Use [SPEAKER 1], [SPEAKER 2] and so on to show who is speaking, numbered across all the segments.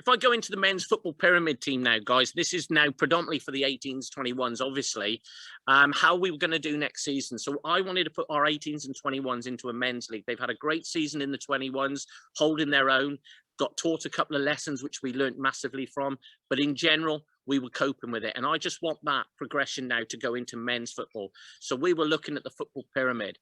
[SPEAKER 1] if I go into the men's football pyramid team now, guys, this is now predominantly for the 18s, 21s, obviously, how we were going to do next season. So I wanted to put our 18s and 21s into a men's league. They've had a great season in the 21s, holding their own, got taught a couple of lessons, which we learned massively from. But in general, we were coping with it. And I just want that progression now to go into men's football. So we were looking at the football pyramid.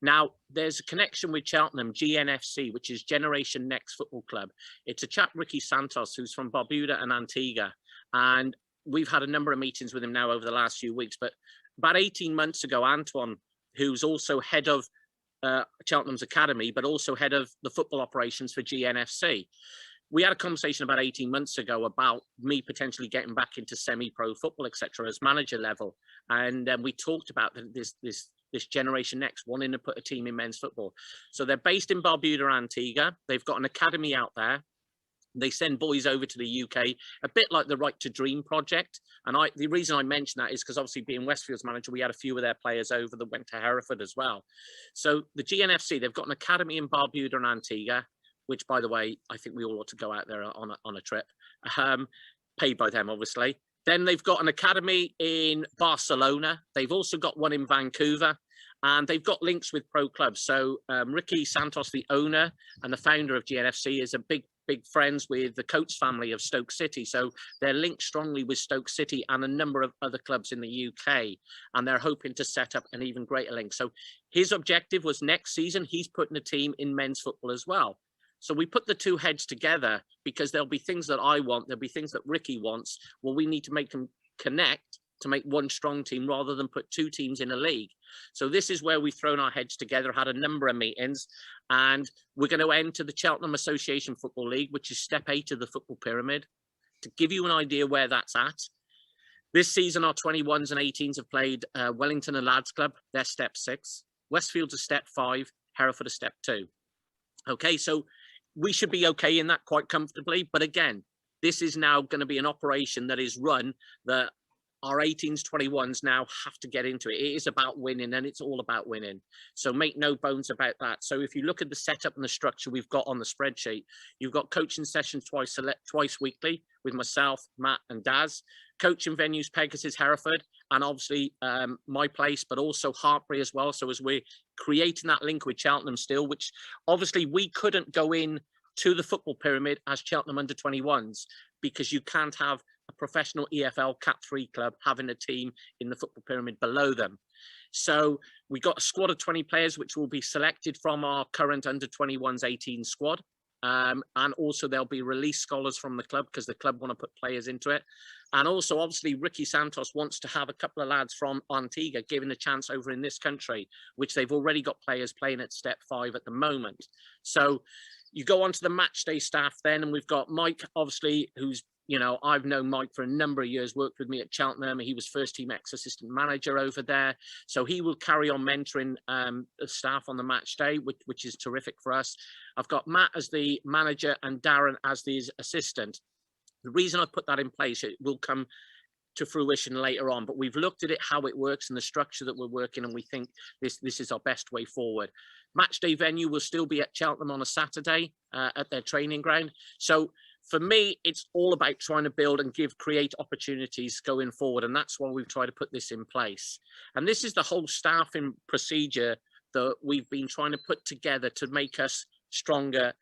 [SPEAKER 1] Now, there's a connection with Cheltenham, GNFC, which is Generation Next Football Club. It's a chap, Ricky Santos, who's from Barbuda and Antigua. And we've had a number of meetings with him now over the last few weeks. But about 18 months ago, Antoine, who's also head of Cheltenham's academy, but also head of the football operations for GNFC. We had a conversation about 18 months ago about me potentially getting back into semi-pro football, etc., as manager level. And we talked about this Generation Next wanting to put a team in men's football. So they're based in Barbuda Antigua. They've got an academy out there. They send boys over to the UK, a bit like the Right to Dream project. And the reason I mention that is because obviously being Westfield's manager, we had a few of their players over that went to Hereford as well. So the GNFC, they've got an academy in Barbuda and Antigua, which, by the way, I think we all ought to go out there on a trip, paid by them, obviously. Then they've got an academy in Barcelona. They've also got one in Vancouver, and they've got links with pro clubs. So Ricky Santos, the owner and the founder of GNFC, is a big friends with the Coates family of Stoke City. So they're linked strongly with Stoke City and a number of other clubs in the UK. And they're hoping to set up an even greater link. So his objective was next season, he's putting a team in men's football as well. So we put the two heads together because there'll be things that I want, there'll be things that Ricky wants. Well, we need to make them connect to make one strong team rather than put two teams in a league. So this is where we've thrown our heads together, had a number of meetings, and we're going to enter the Cheltenham Association Football League, which is step 8 of the football pyramid. To give you an idea where that's at, this season our 21s and 18s have played Wellington and Lads Club, they're step 6. Westfield's a step 5, Hereford a step 2. Okay, so we should be okay in that quite comfortably. But again, this is now going to be an operation that is run that our 18s, 21s now have to get into it. It is about winning, and it's all about winning. So make no bones about that. So if you look at the setup and the structure we've got on the spreadsheet, you've got coaching sessions twice weekly with myself, Matt and Daz. Coaching venues, Pegasus, Hereford, and obviously my place, but also Hartbury as well. So as we're creating that link with Cheltenham still, which obviously we couldn't go in to the football pyramid as Cheltenham under 21s, because you can't have a professional EFL Cat 3 club having a team in the football pyramid below them. So we got a squad of 20 players, which will be selected from our current under 21s 18 squad. And also there'll be release scholars from the club because the club want to put players into it. And also, obviously, Ricky Santos wants to have a couple of lads from Antigua given a chance over in this country, which they've already got players playing at step 5 at the moment. So you go on to the match day staff then, and we've got Mike, obviously, who's, you know, I've known Mike for a number of years, worked with me at Cheltenham. He was first team ex-assistant manager over there. So he will carry on mentoring the staff on the match day, which is terrific for us. I've got Matt as the manager and Darren as the assistant. The reason I put that in place, it will come to fruition later on, but we've looked at it, how it works and the structure that we're working, and we think this is our best way forward. Match day venue will still be at Cheltenham on a Saturday at their training ground. So for me, it's all about trying to build and create opportunities going forward. And that's why we've tried to put this in place. And this is the whole staffing procedure that we've been trying to put together to make us stronger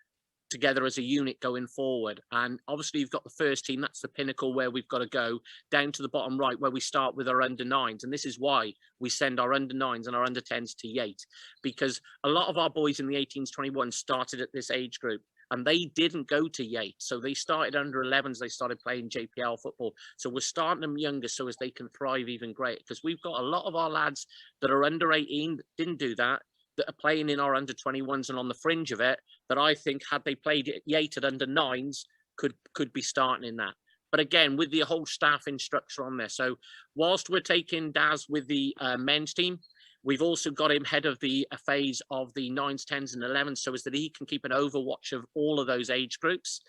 [SPEAKER 1] together as a unit going forward. And obviously you've got the first team, that's the pinnacle where we've got to go, down to the bottom right where we start with our under 9s. And this is why we send our under 9s and our under 10s to Yate, because a lot of our boys in the 18s, 21s started at this age group. And they didn't go to Yate. So they started under 11s. They started playing JPL football. So we're starting them younger so as they can thrive even greater. Because we've got a lot of our lads that are under 18, didn't do that are playing in our under 21s and on the fringe of it, that I think had they played at Yate at under 9s, could be starting in that. But again, with the whole staffing structure on there. So whilst we're taking Daz with the men's team, we've also got him head of the phase of the 9s, 10s and 11s, so as that he can keep an overwatch of all of those age groups.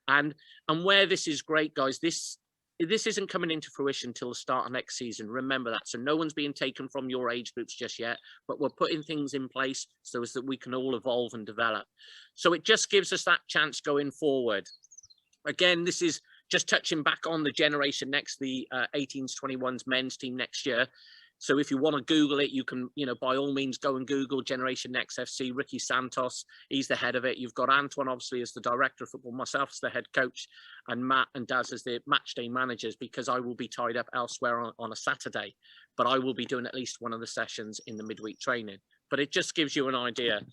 [SPEAKER 1] And where this is great, guys, this isn't coming into fruition until the start of next season. Remember that. So no one's being taken from your age groups just yet, but we're putting things in place so as that we can all evolve and develop. So it just gives us that chance going forward. Again, this is just touching back on the Generation Next, the 18s, 21s men's team next year. So if you want to Google it, you can, by all means, go and Google Generation Next FC, Ricky Santos. He's the head of it. You've got Antoine, obviously, as the director of football, myself as the head coach, and Matt and Daz as the match day managers, because I will be tied up elsewhere on a Saturday. But I will be doing at least one of the sessions in the midweek training. But it just gives you an idea